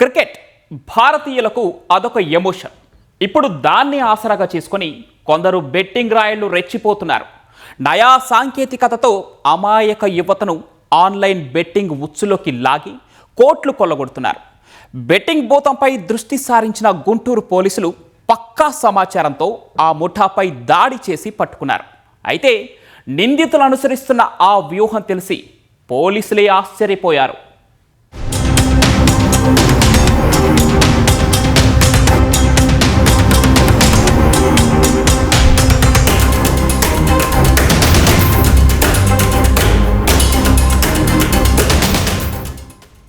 Cricket భారతీయులకు అదొక emotion. ఇప్పుడు దాన్ని ఆసరాగా చేసుకొని కొందరు బెట్టింగ్ రాయళ్లు రెచ్చిపోతున్నారు. నయా సాంకేతికతతో అమాయక యువతను ఆన్లైన్ బెట్టింగ్ ఉచ్చులోకి లాగి కోట్లు కొల్లగొడుతున్నారు. బెట్టింగ్ భూతంపై దృష్టి సారించిన గుంటూరు పోలీసులు పక్కా సమాచారంతో ఆ ముఠాపై దాడి చేసి పట్టుకున్నారు. అయితే నిందితులు అనుసరిస్తున్న ఆ వ్యూహం తెలిసి పోలీసులే ఆశ్చర్యపోయారు.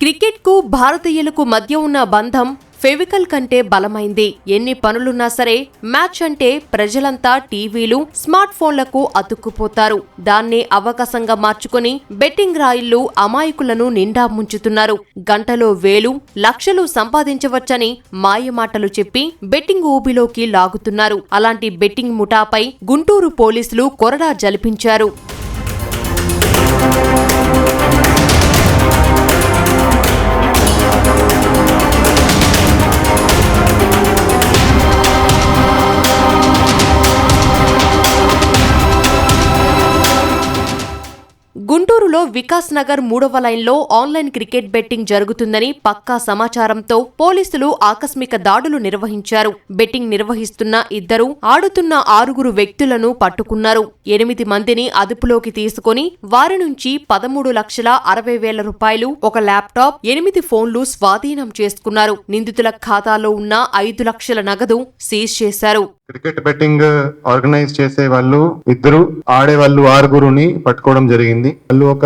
క్రికెట్కు భారతీయులకు మధ్య ఉన్న బంధం ఫెవికల్ కంటే బలమైంది. ఎన్ని పనులున్నా సరే మ్యాచ్ అంటే ప్రజలంతా టీవీలు, స్మార్ట్ ఫోన్లకు అతుక్కుపోతారు. దాన్నే అవకాశంగా మార్చుకుని బెట్టింగ్ రాయిళ్లు అమాయకులను నిండా ముంచుతున్నారు. గంటలో వేలు, లక్షలు సంపాదించవచ్చని మాయమాటలు చెప్పి బెట్టింగ్ ఊబిలోకి లాగుతున్నారు. అలాంటి బెట్టింగ్ ముఠాపై గుంటూరు పోలీసులు కొరడా జలిపించారు. గుంటూరులో వికాస్ నగర్ 3వ లైన్లో ఆన్లైన్ క్రికెట్ బెట్టింగ్ జరుగుతుందని పక్కా సమాచారంతో పోలీసులు ఆకస్మిక దాడులు నిర్వహించారు. బెట్టింగ్ నిర్వహిస్తున్న ఇద్దరు, ఆడుతున్న 6 వ్యక్తులను పట్టుకున్నారు. 8 మందిని అదుపులోకి తీసుకుని వారి నుంచి 13,60,000 రూపాయలు, ఒక ల్యాప్టాప్, 8 ఫోన్లు స్వాధీనం చేసుకున్నారు. నిందితుల ఖాతాలో ఉన్న 5 లక్షల నగదు సీజ్ చేశారు. క్రికెట్ బెట్టింగ్ ఆర్గనైజ్ చేసే వాళ్ళు ఇద్దరు, ఆడే వాళ్ళు 6 పట్టుకోవడం జరిగింది. వాళ్ళు ఒక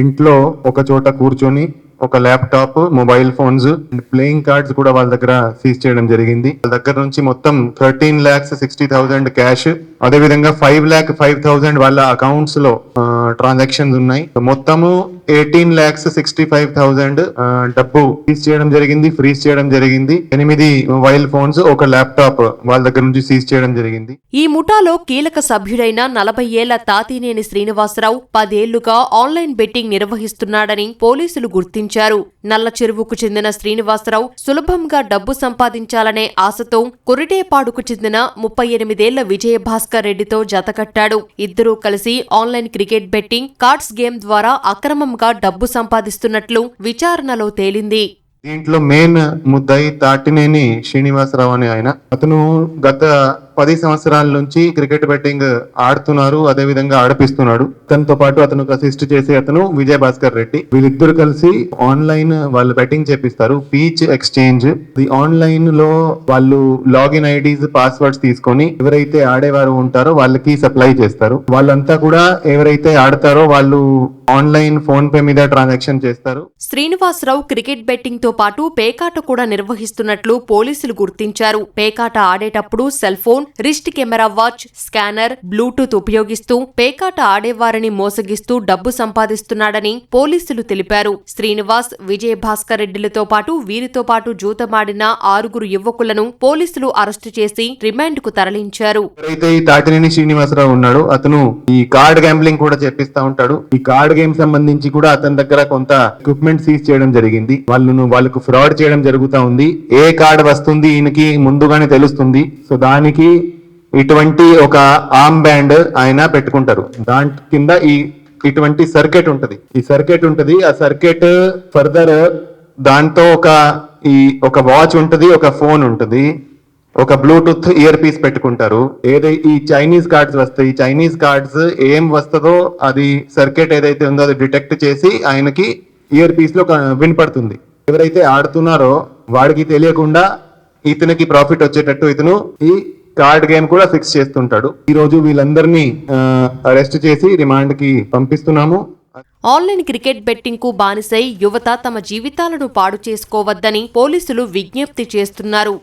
ఇంట్లో ఒక చోట కూర్చొని ఒక laptop, mobile phones, playing cards కూడా వాళ్ళ దగ్గర సీజ్ చేయడం జరిగింది. వాళ్ళ దగ్గర నుంచి మొత్తం 13,60,000 క్యాష్, అదే విధంగా 5,05,000 వాళ్ళ అకౌంట్స్ లో ట్రాన్సాక్షన్స్ ఉన్నాయి. మొత్తము 18,65,000 డబ్బు సీజ్ చేయడం జరిగింది, ఫ్రీజ్ చేయడం జరిగింది. 8 మొబైల్ ఫోన్స్, ఒక ల్యాప్టాప్ వాళ్ళ దగ్గర నుంచి సీజ్ చేయడం జరిగింది. ఈ ముఠాలో కీలక సభ్యుడైన 40 ఏళ్ల తాతినేని శ్రీనివాసరావు 10 ఏళ్లుగా ఆన్లైన్ బెట్టింగ్ నిర్వహిస్తున్నాడని పోలీసులు గుర్తించారు. నల్ల చెరువుకు చెందిన శ్రీనివాసరావు సులభంగా డబ్బు సంపాదించాలనే ఆశతో కొరిటేపాడుకు చెందిన 38 ఏళ్ల విజయభాస్కర్ రెడ్డితో జతకట్టాడు. ఇద్దరూ కలిసి online cricket betting, cards game ద్వారా అక్రమంగా డబ్బు సంపాదిస్తున్నట్లు విచారణలో తేలింది. దీంట్లో మెయిన్ ముద్దాయి తాటినేని శ్రీనివాసరావు అనే ఆయన. అతను గత 10 సంవత్సరాల నుంచి క్రికెట్ బెట్టింగ్ ఆడుతున్నారు, అదే విధంగా ఆడిపిస్తున్నాడు. తనతో పాటు అతను అసిస్ట్ చేసే అతను విజయ్ భాస్కర్ రెడ్డి. వీళ్ళిద్దరు కలిసి ఆన్లైన్ వాళ్ళు బెట్టింగ్ చేపిస్తారు. పీచ్ ఎక్స్చేంజ్, ది ఆన్లైన్ లో వాళ్ళు లాగిన్ ఐడీస్, పాస్వర్డ్స్ తీసుకొని ఎవరైతే ఆడేవారు ఉంటారో వాళ్ళకి సప్లై చేస్తారు. వాళ్ళంతా కూడా ఎవరైతే ఆడతారో వాళ్ళు ఆన్లైన్ ఫోన్ పే మీద ట్రాన్సాక్షన్ చేస్తారు. శ్రీనివాసరావు క్రికెట్ బెట్టింగ్ తో పాటు పేకాట కూడా నిర్వహిస్తున్నట్లు పోలీసులు గుర్తించారు. పేకాట ఆడేటప్పుడు cell phone, wrist camera watch, scanner, Bluetooth ఉపయోగిస్తూ పేకాట ఆడేవారిని మోసగిస్తూ డబ్బు సంపాదిస్తున్నాడని పోలీసులు తెలిపారు. శ్రీనివాస్, విజయ్ భాస్కర్ రెడ్డిలతో పాటు వీరితో పాటు జూతమాడిన 6 యువకులను పోలీసులు అరెస్టు చేసి రిమాండ్ కు తరలించారు. ఈ తాటినేని శ్రీనివాసరావు ఉన్నాడు, అతను ఈ కార్డ్ గ్యాంబ్లింగ్ కూడా చేపిస్తా ఉంటాడు. ఈ కార్డ్ గేమ్ సంబంధించి కూడా అతని దగ్గర కొంత ఎక్విప్మెంట్ సీజ్ చేయడం జరిగింది. వాళ్ళకు ఫ్రాడ్ చేయడం జరుగుతా ఉంది. ఏ కార్డ్ వస్తుంది ఈయనకి ముందుగానే తెలుస్తుంది. సో దానికి ఇటువంటి ఒక ఆర్మ్ బ్యాండ్ ఆయన పెట్టుకుంటారు. దాని కింద ఇటువంటి సర్క్యూట్ ఉంటది. ఆ సర్క్యూట్ ఫర్దర్ దాంతో ఒక వాచ్ ఉంటది, ఒక ఫోన్ ఉంటది, ఒక బ్లూటూత్ ఇయర్ పీస్ పెట్టుకుంటారు. ఈ చైనీస్ కార్డ్స్ వస్తాయి. ఈ చైనీస్ కార్డ్స్ ఏం వస్తుందో అది సర్క్యూట్ ఏదైతే ఉందో అది డిటెక్ట్ చేసి ఆయనకి ఇయర్ పీస్ లో వినపడుతుంది. ఎవరైతే ఆడుతున్నారో వాడికి తెలియకుండా ఇతనికి ప్రాఫిట్ వచ్చేటట్టు ఇతను ఈ కార్డ్ గేమ్ కూడా ఫిక్స్ చేస్తుంటాడు. ఈ రోజు వీళ్ళందరినీ అరెస్ట్ చేసి రిమాండ్ కి పంపిస్తున్నాము. ఆన్లైన్ క్రికెట్ బెట్టింగ్ కు బానిసై యువత తమ జీవితాలను పాడు చేసుకోవద్దని పోలీసులు విజ్ఞప్తి చేస్తున్నారు.